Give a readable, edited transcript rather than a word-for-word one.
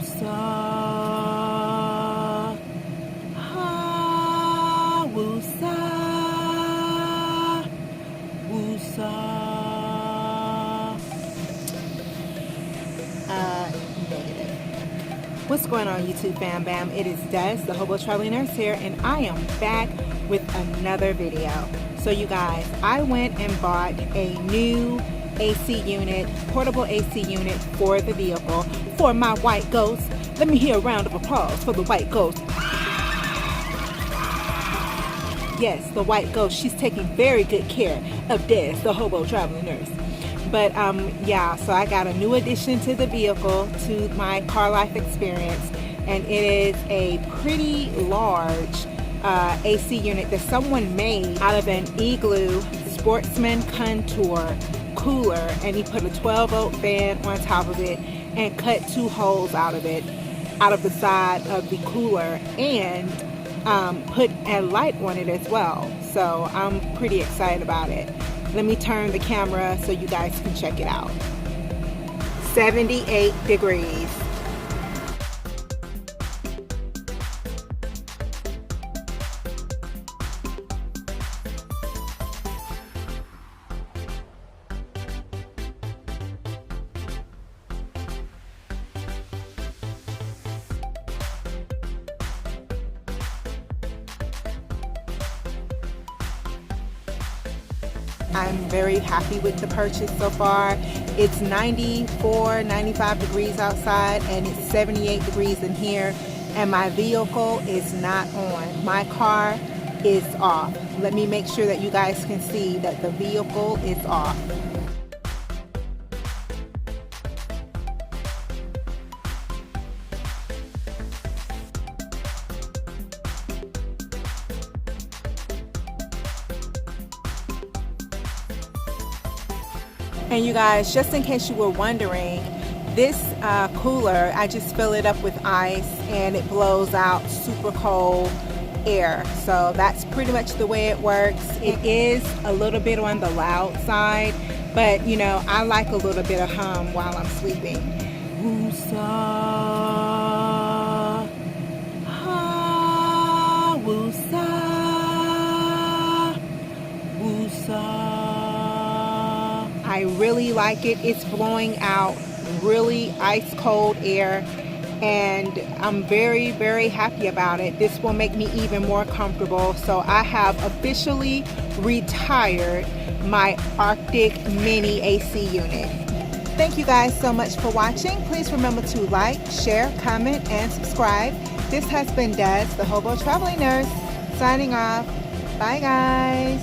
Woosa, ha, woosa, woosa. Negative. What's going on, YouTube fam bam? It is Des, the Hobo Traveling Nurse here, and I am back with another video. So you guys, I went and bought a new AC unit, portable AC unit for the vehicle for my white ghost. Let me hear a round of applause for the white ghost. Yes, the white ghost. She's taking very good care of Des, the Hobo Traveling Nurse. But yeah, so I got a new addition to the vehicle, to my car life experience, and it is a pretty large AC unit that someone made out of an Igloo Sportsman Contour cooler, and he put a 12-volt fan on top of it and cut 2 holes out of it, out of the side of the cooler, and put a light on it as well. So I'm pretty excited about it. Let me turn the camera so you guys can check it out. 78 degrees. I'm very happy with the purchase so far. It's 94, 95 degrees outside, and it's 78 degrees in here, and my vehicle is not on. My car is off. Let me make sure that you guys can see that the vehicle is off. And you guys, just in case you were wondering, this cooler, I just fill it up with ice and it blows out super cold air. So that's pretty much the way it works. It is a little bit on the loud side, but you know, I like a little bit of hum while I'm sleeping. Woosa, ha, woosa, woosa. I really like it. It's blowing out really ice cold air, and I'm very, very happy about it. This will make me even more comfortable. So I have officially retired my Arctic Mini AC unit. Thank you guys so much for watching. Please remember to like, share, comment, and subscribe. This has been Des, the Hobo Traveling Nurse, signing off. Bye guys.